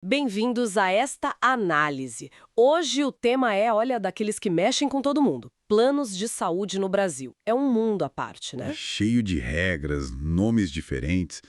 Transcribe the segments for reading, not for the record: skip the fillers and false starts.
Bem-vindos a esta análise. Hoje o tema é, olha, daqueles que mexem com todo mundo. Planos de saúde no Brasil. É um mundo à parte, né? Cheio de regras, nomes diferentes.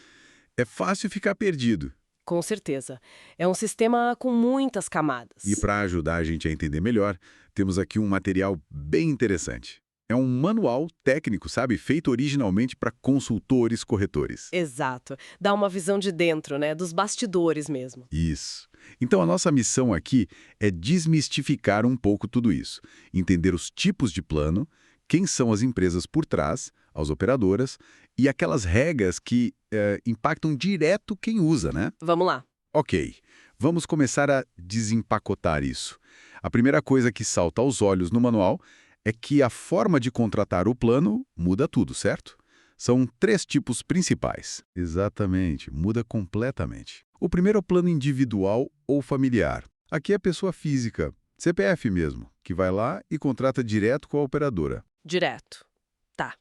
É fácil ficar perdido. Com certeza. É um sistema com muitas E camadas. para ajudar a gente a entender melhor, temos aqui um material bem interessante. É um manual técnico, sabe? Feito originalmente para consultores corretores. Exato. Dá uma visão de dentro, né? Dos bastidores mesmo. Isso. Então a nossa missão aqui é desmistificar um pouco tudo isso. Entender os tipos de plano, quem são as empresas por trás, as operadoras, e aquelas regras que impactam direto quem usa, né? Vamos lá. Ok, vamos começar a desempacotar isso. A primeira coisa que salta aos olhos no manual é que a forma de contratar o plano muda tudo, certo? São três tipos principais. Exatamente, muda completamente. O primeiro é o plano individual ou familiar. Aqui é a pessoa física, CPF mesmo, que vai lá e contrata direto com a operadora. Direto. Tá.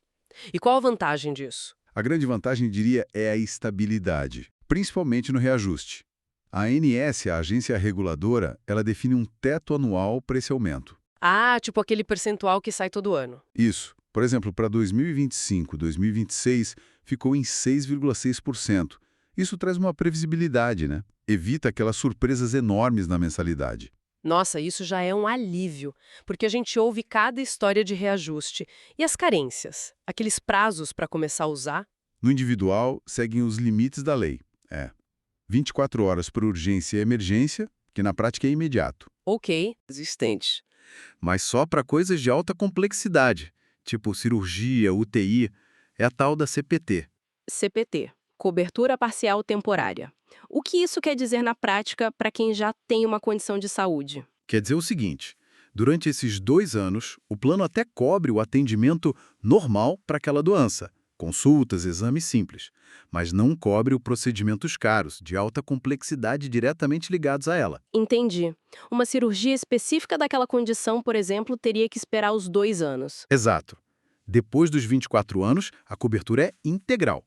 E qual a vantagem disso? A grande vantagem, diria, é a estabilidade, principalmente no reajuste. A ANS, a agência reguladora, ela define um teto anual para esse aumento. Ah, tipo aquele percentual que sai todo ano. Isso. Por exemplo, para 2025, 2026, ficou em 6,6%. Isso traz uma previsibilidade, né? Evita aquelas surpresas enormes na mensalidade. Nossa, isso já é um alívio, porque a gente ouve cada história de reajuste. E as carências? Aqueles prazos para começar a usar? No individual, seguem os limites da lei. 24 horas para urgência e emergência, que na prática é imediato. Ok. Existente. Mas só para coisas de alta complexidade, tipo cirurgia, UTI, é a tal da CPT. CPT, cobertura parcial temporária. O que isso quer dizer na prática para quem já tem uma condição de saúde? Quer dizer o seguinte, durante esses 2 anos, o plano até cobre o atendimento normal para aquela doença, consultas, exames simples, mas não cobre os procedimentos caros, de alta complexidade diretamente ligados a ela. Entendi. Uma cirurgia específica daquela condição, por exemplo, teria que esperar os 2 anos. Exato. Depois dos 24 anos, a cobertura é integral.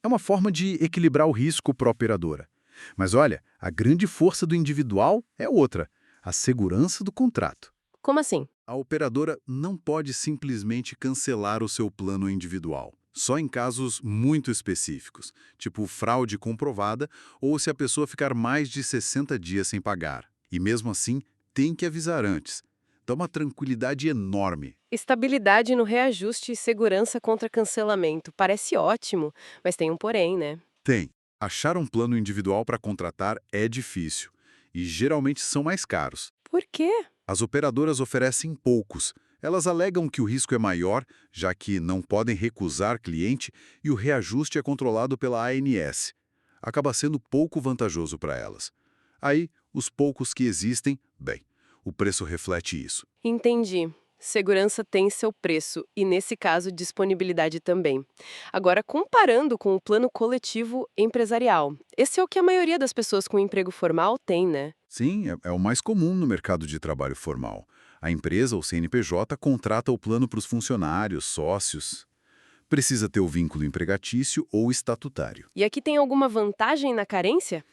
É uma forma de equilibrar o risco para a operadora. Mas olha, a grande força do individual é outra, a segurança do contrato. Como assim? A operadora não pode simplesmente cancelar o seu plano individual, só em casos muito específicos, tipo fraude comprovada ou se a pessoa ficar mais de 60 dias sem pagar. E mesmo assim, tem que avisar antes. Dá uma tranquilidade enorme. Estabilidade no reajuste e segurança contra cancelamento. Parece ótimo, mas tem um porém, né? Tem. Achar um plano individual para contratar é difícil e geralmente são mais caros. Por quê? As operadoras oferecem poucos. Elas alegam que o risco é maior, já que não podem recusar cliente e o reajuste é controlado pela ANS. Acaba sendo pouco vantajoso para elas. Aí, os poucos que existem, bem, o preço reflete isso. Entendi. Segurança tem seu preço e, nesse caso, disponibilidade também. Agora, comparando com o plano coletivo empresarial, esse é o que a maioria das pessoas com emprego formal tem, né? Sim, é o mais comum no mercado de trabalho formal. A empresa ou CNPJ contrata o plano para os funcionários, sócios. Precisa ter o vínculo empregatício ou estatutário. E aqui tem alguma vantagem na carência?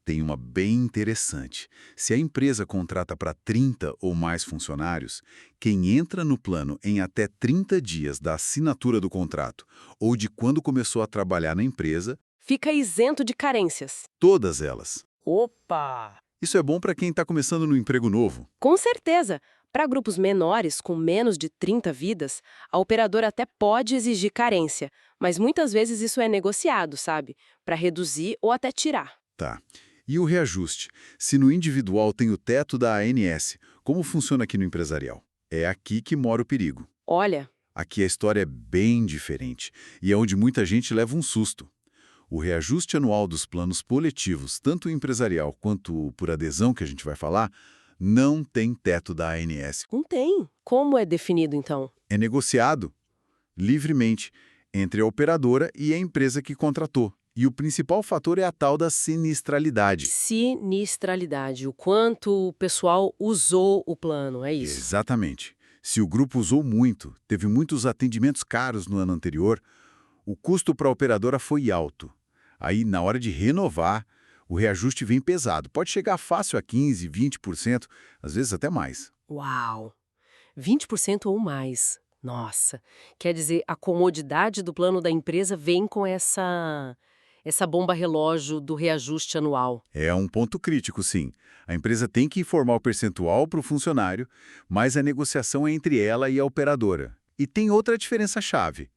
Tem uma bem interessante. Se a empresa contrata para 30 ou mais funcionários, quem entra no plano em até 30 dias da assinatura do contrato ou de quando começou a trabalhar na empresa, Fica isento de carências. todas elas. Opa! Isso é bom para quem está começando no emprego novo. Com certeza! Para grupos menores, com menos de 30 vidas, a operadora até pode exigir carência, mas muitas vezes isso é negociado, sabe? Para reduzir ou até tirar. Tá. E o reajuste? Se no individual tem o teto da ANS, como funciona aqui no empresarial? É aqui que mora o perigo. Olha, Aqui a história é bem diferente e é onde muita gente leva um susto. O reajuste anual dos planos coletivos, tanto o empresarial quanto por adesão, que a gente vai falar, não tem teto da ANS. não tem. Como é definido então? É negociado livremente entre a operadora e a empresa que contratou. E o principal fator é a tal da sinistralidade. Sinistralidade, o quanto o pessoal usou o plano, é isso. Exatamente. Se o grupo usou muito, teve muitos atendimentos caros no ano anterior, o custo para a operadora foi alto. Aí, na hora de renovar, O reajuste vem pesado, pode chegar fácil a 15, 20%, às vezes até mais. Uau! 20% ou mais. Nossa, quer dizer, a comodidade do plano da empresa vem com essa bomba relógio do reajuste anual. É um ponto crítico, sim. A empresa tem que informar o percentual para o funcionário, mas a negociação é entre ela e a operadora. E tem outra diferença-chave: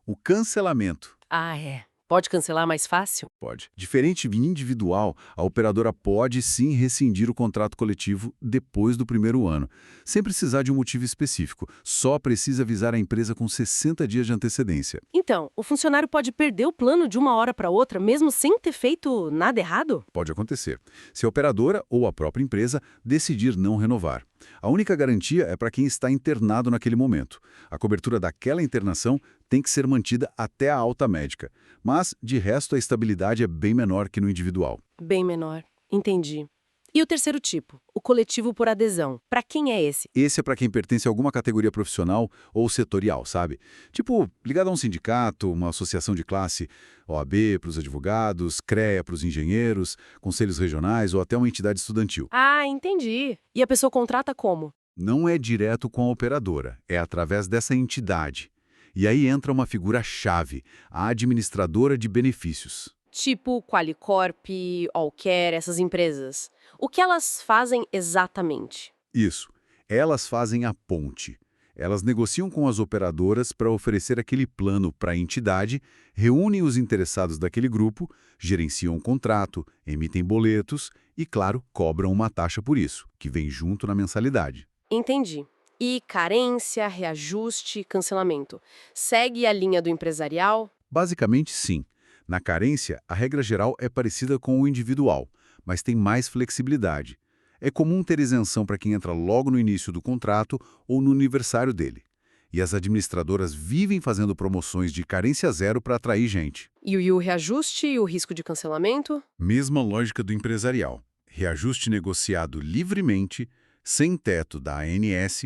o cancelamento. Ah, é. Pode cancelar mais fácil? Pode. Diferente de individual, a operadora pode sim rescindir o contrato coletivo depois do primeiro ano, sem precisar de um motivo específico. Só precisa avisar a empresa com 60 dias de antecedência. Então, o funcionário pode perder o plano de uma hora para outra, mesmo sem ter feito nada errado? Pode acontecer, se a operadora ou a própria empresa decidir não renovar. A única garantia é para quem está internado naquele momento. A cobertura daquela internação tem que ser mantida até a alta médica, mas, de resto, a estabilidade é bem menor que no individual. Bem menor. Entendi. E o terceiro tipo, o coletivo por adesão. Para quem é esse? Esse é para quem pertence a alguma categoria profissional ou setorial, sabe? Tipo, ligado a um sindicato, uma associação de classe, OAB para os advogados, CREA para os engenheiros, conselhos regionais ou até uma entidade estudantil. Ah, entendi. E a pessoa contrata como? Não é direto com a operadora, é através dessa entidade. E aí entra uma figura-chave, a administradora de benefícios. Tipo Qualicorp, Allcare, essas empresas. O que elas fazem exatamente? Isso. Elas fazem a ponte. Elas negociam com as operadoras para oferecer aquele plano para a entidade, reúnem os interessados daquele grupo, gerenciam o contrato, emitem boletos e, claro, cobram uma taxa por isso, que vem junto na mensalidade. Entendi. E carência, reajuste, cancelamento. Segue a linha do empresarial? Basicamente, sim. Na carência, a regra geral é parecida com o individual, mas tem mais flexibilidade. É comum ter isenção para quem entra logo no início do contrato ou no aniversário dele. E as administradoras vivem fazendo promoções de carência zero para atrair gente. E o reajuste e o risco de cancelamento? Mesma lógica do empresarial. Reajuste negociado livremente, sem teto da ANS,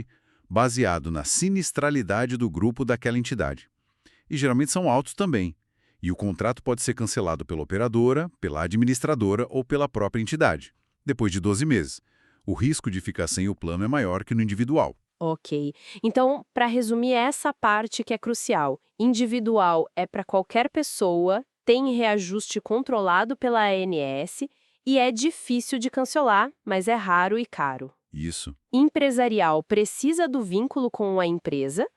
baseado na sinistralidade do grupo daquela entidade. E geralmente são altos também. E o contrato pode ser cancelado pela operadora, pela administradora ou pela própria entidade, depois de 12 meses. O risco de ficar sem o plano é maior que no individual. Ok. Então, para resumir essa parte que é crucial, individual é para qualquer pessoa, tem reajuste controlado pela ANS e é difícil de cancelar, mas é raro e caro. Isso. Empresarial precisa do vínculo com a empresa,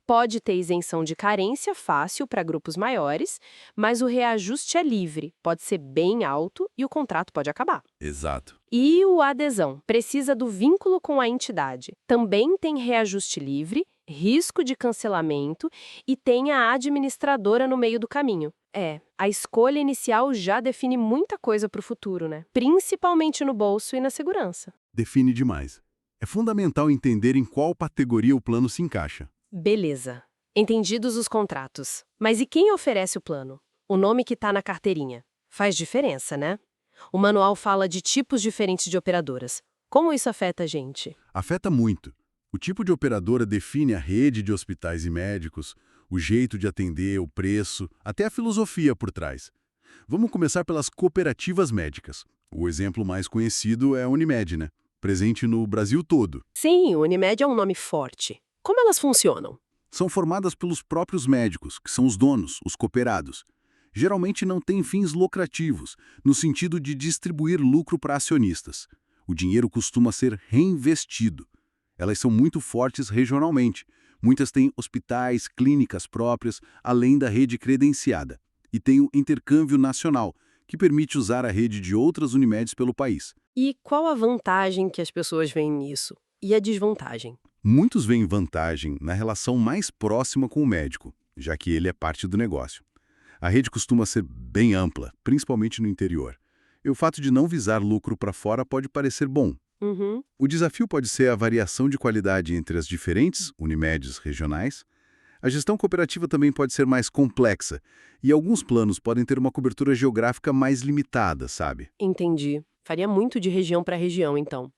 pode ter isenção de carência fácil para grupos maiores, mas o reajuste é livre, pode ser bem alto e o contrato pode acabar. Exato. E o adesão precisa do vínculo com a entidade. Também tem reajuste livre, risco de cancelamento e tem a administradora no meio do caminho. A escolha inicial já define muita coisa para o futuro, né? Principalmente no bolso e na segurança. Define demais. É fundamental entender em qual categoria o plano se encaixa. Beleza. Entendidos os contratos. Mas e quem oferece o plano? O nome que está na carteirinha. Faz diferença, né? O manual fala de tipos diferentes de operadoras. Como isso afeta a gente? Afeta muito. O tipo de operadora define a rede de hospitais e médicos, o jeito de atender, o preço, até a filosofia por trás. Vamos começar pelas cooperativas médicas. O exemplo mais conhecido é a Unimed, né? Presente no Brasil todo. Sim, o Unimed é um nome forte. Como elas funcionam? São formadas pelos próprios médicos, que são os donos, os cooperados. Geralmente não têm fins lucrativos, no sentido de distribuir lucro para acionistas. O dinheiro costuma ser reinvestido. Elas são muito fortes regionalmente. Muitas têm hospitais, clínicas próprias, além da rede credenciada. E tem o intercâmbio nacional, que permite usar a rede de outras Unimeds pelo país. E qual a vantagem que as pessoas veem nisso? E a desvantagem? Muitos veem vantagem na relação mais próxima com o médico, já que ele é parte do negócio. A rede costuma ser bem ampla, principalmente no interior. E o fato de não visar lucro para fora pode parecer bom. Uhum. O desafio pode ser a variação de qualidade entre as diferentes Unimedes regionais. A gestão cooperativa também pode ser mais complexa, e alguns planos podem ter uma cobertura geográfica mais limitada, sabe? Entendi. Faria muito de região para região, então.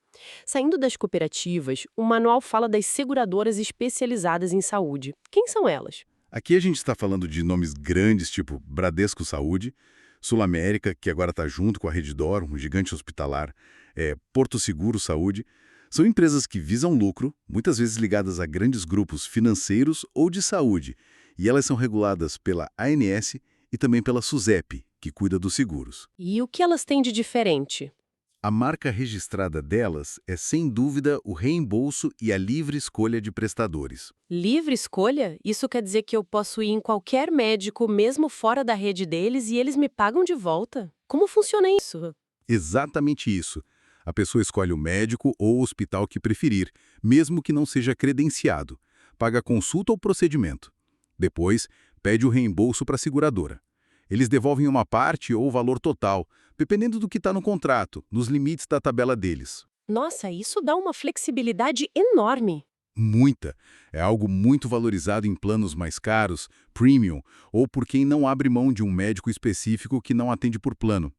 Saindo das cooperativas, o manual fala das seguradoras especializadas em saúde. Quem são elas? Aqui a gente está falando de nomes grandes, tipo Bradesco Saúde, Sul América, que agora está junto com a Redditor, um gigante hospitalar, Porto Seguro Saúde, são empresas que visam lucro, muitas vezes ligadas a grandes grupos financeiros ou de saúde, e elas são reguladas pela ANS e também pela SUSEP, que cuida dos seguros. E o que elas têm de diferente? A marca registrada delas é, sem dúvida, o reembolso e a livre escolha de prestadores. Livre escolha? Isso quer dizer que eu posso ir em qualquer médico, mesmo fora da rede deles, e eles me pagam de volta? Como funciona isso? Exatamente isso. A pessoa escolhe o médico ou o hospital que preferir, mesmo que não seja credenciado. Paga a consulta ou procedimento. Depois, pede o reembolso para a seguradora. Eles devolvem uma parte ou o valor total, dependendo do que está no contrato, nos limites da tabela deles. Nossa, isso dá uma flexibilidade enorme. Muita. É algo muito valorizado em planos mais caros, premium, ou por quem não abre mão de um médico específico que não atende por plano.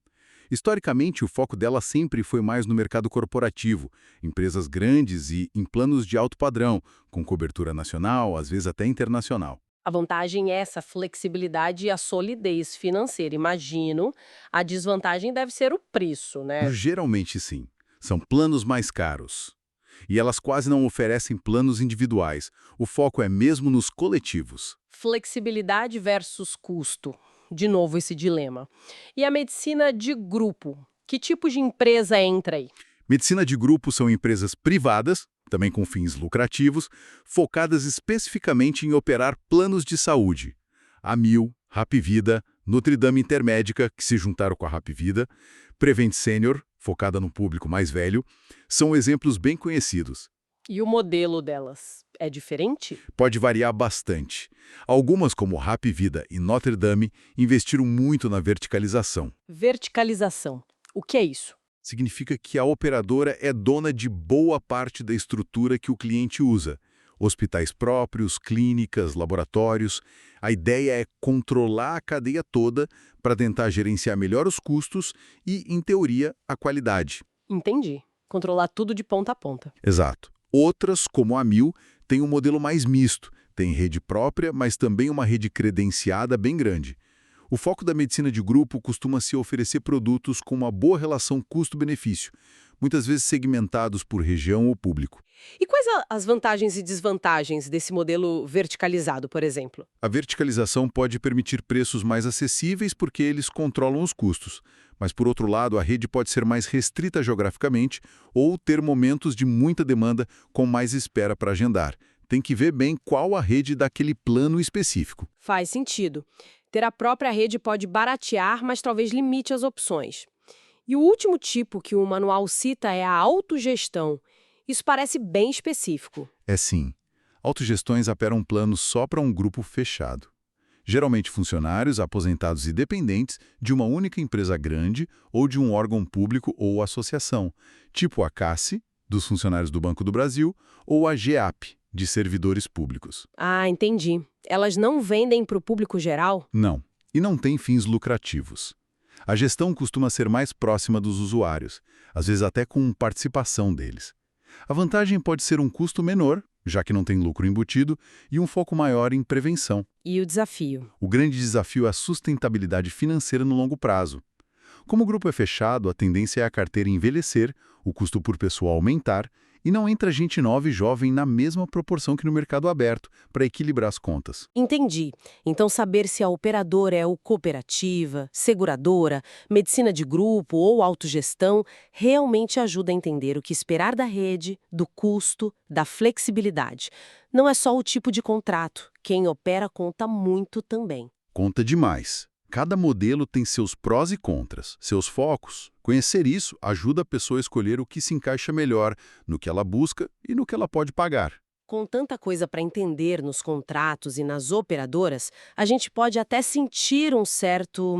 Historicamente, o foco dela sempre foi mais no mercado corporativo, empresas grandes e em planos de alto padrão, com cobertura nacional, às vezes até internacional. A vantagem é essa flexibilidade e a solidez financeira, imagino. A desvantagem deve ser o preço, né? Geralmente, sim. São planos mais caros. E elas quase não oferecem planos individuais. O foco é mesmo nos coletivos. Flexibilidade versus custo. De novo esse dilema. E a medicina de grupo? Que tipo de empresa entra aí? Medicina de grupo são empresas privadas, também com fins lucrativos, focadas especificamente em operar planos de saúde. A Amil, Hapvida, Nutridame Intermédica, que se juntaram com a Hapvida, Prevent Senior, focada no público mais velho, são exemplos bem conhecidos. E o modelo delas é diferente? Pode variar bastante. Algumas, como Hapvida e Notre Dame, investiram muito na verticalização. Verticalização. O que é isso? Significa que a operadora é dona de boa parte da estrutura que o cliente usa. Hospitais próprios, clínicas, laboratórios. A ideia é controlar a cadeia toda para tentar gerenciar melhor os custos e, em teoria, a qualidade. Entendi. Controlar tudo de ponta a ponta. Exato. Outras, como a Amil, têm um modelo mais misto. Tem rede própria, mas também uma rede credenciada bem grande. O foco da medicina de grupo costuma se oferecer produtos com uma boa relação custo-benefício, muitas vezes segmentados por região ou público. E quais as vantagens e desvantagens desse modelo verticalizado, por exemplo? A verticalização pode permitir preços mais acessíveis porque eles controlam os custos, mas, por outro lado, a rede pode ser mais restrita geograficamente ou ter momentos de muita demanda com mais espera para agendar. Tem que ver bem qual a rede daquele plano específico. Faz sentido. Ter a própria rede pode baratear, mas talvez limite as opções. E o último tipo que o manual cita é a autogestão. Isso parece bem específico. É sim. Autogestões operam planos só para um grupo fechado. Geralmente funcionários, aposentados e dependentes de uma única empresa grande ou de um órgão público ou associação, tipo a CACE, dos funcionários do Banco do Brasil, ou a GEAP, de servidores públicos. Ah, entendi. Elas não vendem para o público geral? Não. E não tem fins lucrativos. A gestão costuma ser mais próxima dos usuários, às vezes até com participação deles. A vantagem pode ser um custo menor, já que não tem lucro embutido, e um foco maior em prevenção. E o desafio? O grande desafio é a sustentabilidade financeira no longo prazo. Como o grupo é fechado, a tendência é a carteira envelhecer, o custo por pessoa aumentar, e não entra gente nova e jovem na mesma proporção que no mercado aberto, para equilibrar as contas. Entendi. Então, saber se a operadora é cooperativa, seguradora, medicina de grupo ou autogestão realmente ajuda a entender o que esperar da rede, do custo, da flexibilidade. Não é só o tipo de contrato. Quem opera conta muito também. Conta demais. Cada modelo tem seus prós e contras, seus focos. Conhecer isso ajuda a pessoa a escolher o que se encaixa melhor no que ela busca e no que ela pode pagar. Com tanta coisa para entender nos contratos e nas operadoras, a gente pode até sentir um certo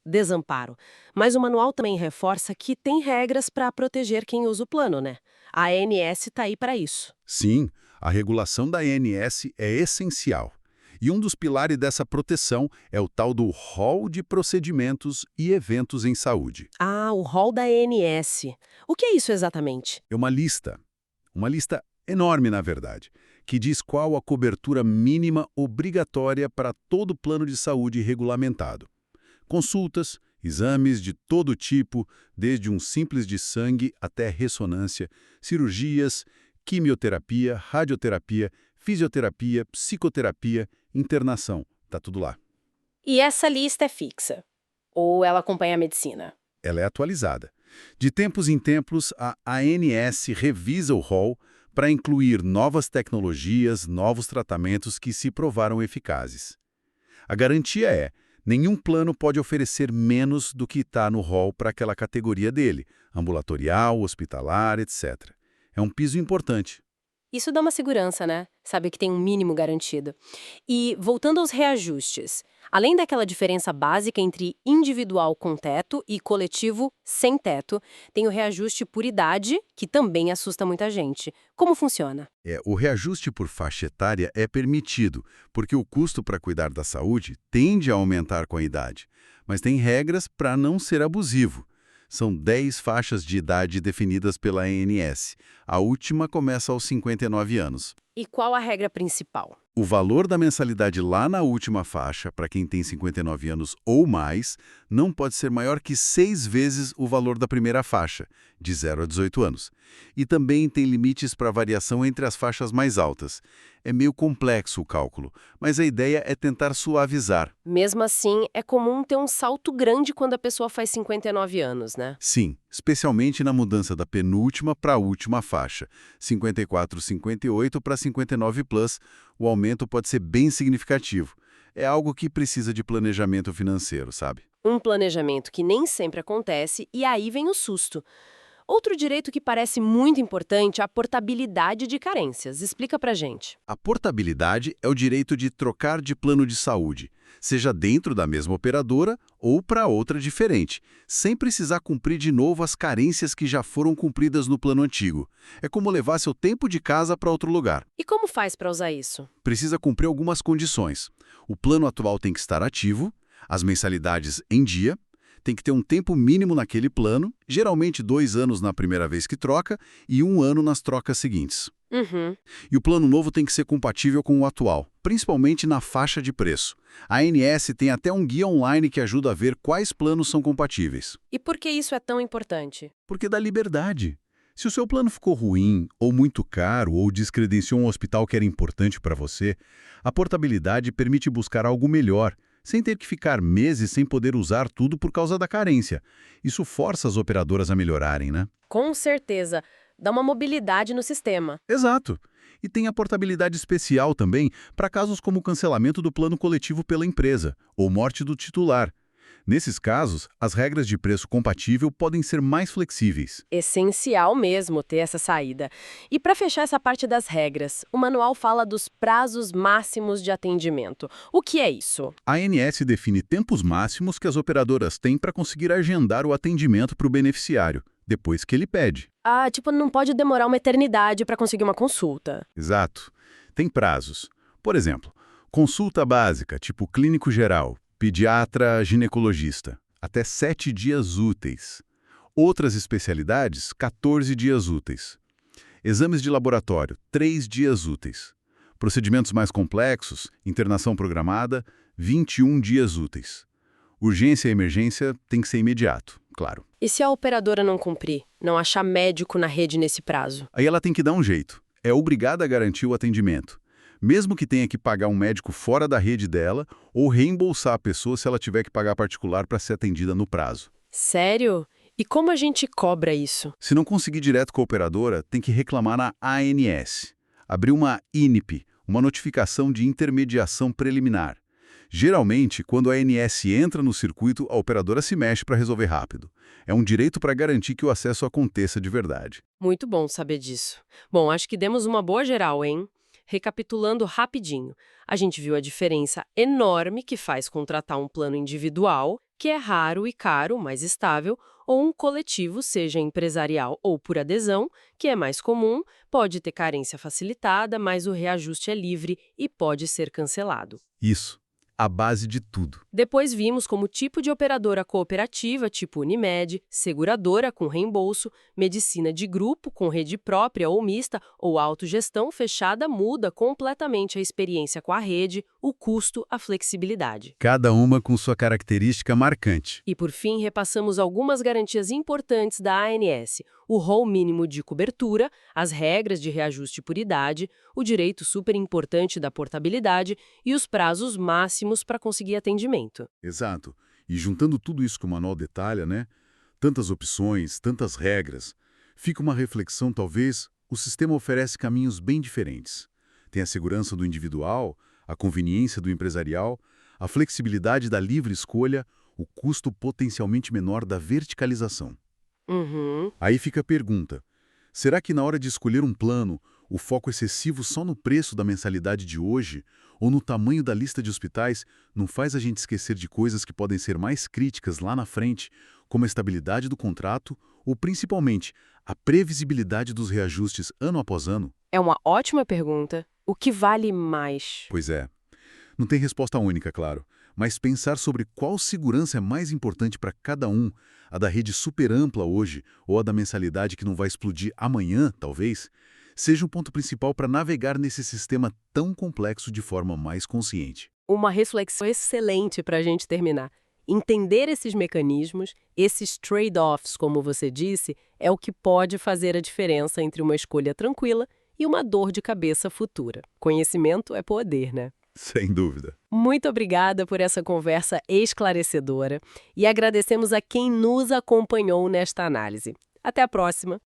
desamparo. Mas o manual também reforça que tem regras para proteger quem usa o plano, né? A ANS está aí para isso. Sim, a regulação da ANS é essencial. E um dos pilares dessa proteção é o tal do rol de procedimentos e eventos em saúde. Ah, o rol da ANS. O que é isso exatamente? É uma lista enorme, na verdade, que diz qual a cobertura mínima obrigatória para todo plano de saúde regulamentado. Consultas, exames de todo tipo, desde um simples de sangue até ressonância, cirurgias, quimioterapia, radioterapia, fisioterapia, psicoterapia, internação. Tá tudo lá. E essa lista é fixa? Ou ela acompanha a medicina? Ela é atualizada. De tempos em tempos, a ANS revisa o rol para incluir novas tecnologias, novos tratamentos que se provaram eficazes. A garantia é: nenhum plano pode oferecer menos do que está no rol para aquela categoria dele, ambulatorial, hospitalar, etc. É um piso importante. Isso dá uma segurança, né? Sabe que tem um mínimo garantido. E, voltando aos reajustes, além daquela diferença básica entre individual com teto e coletivo sem teto, tem o reajuste por idade, que também assusta muita gente. Como funciona? O reajuste por faixa etária é permitido, porque o custo para cuidar da saúde tende a aumentar com a idade, mas tem regras para não ser abusivo. São 10 faixas de idade definidas pela ANS. A última começa aos 59 anos. E qual a regra principal? O valor da mensalidade lá na última faixa, para quem tem 59 anos ou mais, não pode ser maior que 6 vezes o valor da primeira faixa, de 0 a 18 anos. E também tem limites para variação entre as faixas mais altas. É meio complexo o cálculo, mas a ideia é tentar suavizar. Mesmo assim, é comum ter um salto grande quando a pessoa faz 59 anos, né? Sim, especialmente na mudança da penúltima para a última faixa, 54, 58 para 59+, o aumento pode ser bem significativo. É algo que precisa de planejamento financeiro, sabe? Um planejamento que nem sempre acontece e aí vem o susto. Outro direito que parece muito importante é a portabilidade de carências. Explica pra gente. A portabilidade é o direito de trocar de plano de saúde, seja dentro da mesma operadora ou para outra diferente, sem precisar cumprir de novo as carências que já foram cumpridas no plano antigo. É como levar seu tempo de casa para outro lugar. E como faz pra usar isso? Precisa cumprir algumas condições. O plano atual tem que estar ativo, as mensalidades em dia, tem que ter um tempo mínimo naquele plano, geralmente 2 anos na primeira vez que troca e 1 ano nas trocas seguintes. Uhum. E o plano novo tem que ser compatível com o atual, principalmente na faixa de preço. A ANS tem até um guia online que ajuda a ver quais planos são compatíveis. E por que isso é tão importante? Porque dá liberdade. Se o seu plano ficou ruim, ou muito caro, ou descredenciou um hospital que era importante para você, a portabilidade permite buscar algo melhor, sem ter que ficar meses sem poder usar tudo por causa da carência. Isso força as operadoras a melhorarem, né? Com certeza. Dá uma mobilidade no sistema. Exato. E tem a portabilidade especial também para casos como o cancelamento do plano coletivo pela empresa ou morte do titular. Nesses casos, as regras de preço compatível podem ser mais flexíveis. Essencial mesmo ter essa saída. E para fechar essa parte das regras, o manual fala dos prazos máximos de atendimento. O que é isso? A ANS define tempos máximos que as operadoras têm para conseguir agendar o atendimento para o beneficiário, depois que ele pede. Ah, tipo, não pode demorar uma eternidade para conseguir uma consulta. Exato. Tem prazos. Por exemplo, consulta básica, tipo clínico geral, pediatra, ginecologista, até 7 dias úteis. Outras especialidades, 14 dias úteis. Exames de laboratório, 3 dias úteis. Procedimentos mais complexos, internação programada, 21 dias úteis. Urgência e emergência tem que ser imediato, claro. E se a operadora não cumprir, não achar médico na rede nesse prazo? Aí ela tem que dar um jeito. É obrigada a garantir o atendimento. Mesmo que tenha que pagar um médico fora da rede dela ou reembolsar a pessoa se ela tiver que pagar particular para ser atendida no prazo. Sério? E como a gente cobra isso? Se não conseguir direto com a operadora, tem que reclamar na ANS. Abrir uma INP, uma notificação de intermediação preliminar. Geralmente, quando a ANS entra no circuito, a operadora se mexe para resolver rápido. É um direito para garantir que o acesso aconteça de verdade. Muito bom saber disso. Bom, acho que demos uma boa geral, hein? Recapitulando rapidinho, a gente viu a diferença enorme que faz contratar um plano individual, que é raro e caro, mais estável, ou um coletivo, seja empresarial ou por adesão, que é mais comum, pode ter carência facilitada, mas o reajuste é livre e pode ser cancelado. Isso. a base de tudo. Depois vimos como tipo de operadora cooperativa, tipo Unimed, seguradora com reembolso, medicina de grupo com rede própria ou mista ou autogestão fechada muda completamente a experiência com a rede, o custo, a flexibilidade. Cada uma com sua característica marcante. E por fim, repassamos algumas garantias importantes da ANS, o rol mínimo de cobertura, as regras de reajuste por idade, o direito super importante da portabilidade e os prazos máximos para conseguir atendimento. Exato. E juntando tudo isso que o manual detalha, né? Tantas opções, tantas regras, fica uma reflexão, talvez, o sistema oferece caminhos bem diferentes. Tem a segurança do individual, a conveniência do empresarial, a flexibilidade da livre escolha, o custo potencialmente menor da verticalização. Uhum. Aí fica a pergunta, será que na hora de escolher um plano, o foco excessivo só no preço da mensalidade de hoje ou no tamanho da lista de hospitais não faz a gente esquecer de coisas que podem ser mais críticas lá na frente, como a estabilidade do contrato ou, principalmente, a previsibilidade dos reajustes ano após ano? É uma ótima pergunta. O que vale mais? Pois é. Não tem resposta única, claro, mas pensar sobre qual segurança é mais importante para cada um, a da rede super ampla hoje ou a da mensalidade que não vai explodir amanhã, talvez, seja um ponto principal para navegar nesse sistema tão complexo de forma mais consciente. Uma reflexão excelente para a gente terminar. Entender esses mecanismos, esses trade-offs, como você disse, é o que pode fazer a diferença entre uma escolha tranquila e uma dor de cabeça futura. Conhecimento é poder, né? Sem dúvida. Muito obrigada por essa conversa esclarecedora e agradecemos a quem nos acompanhou nesta análise. Até a próxima!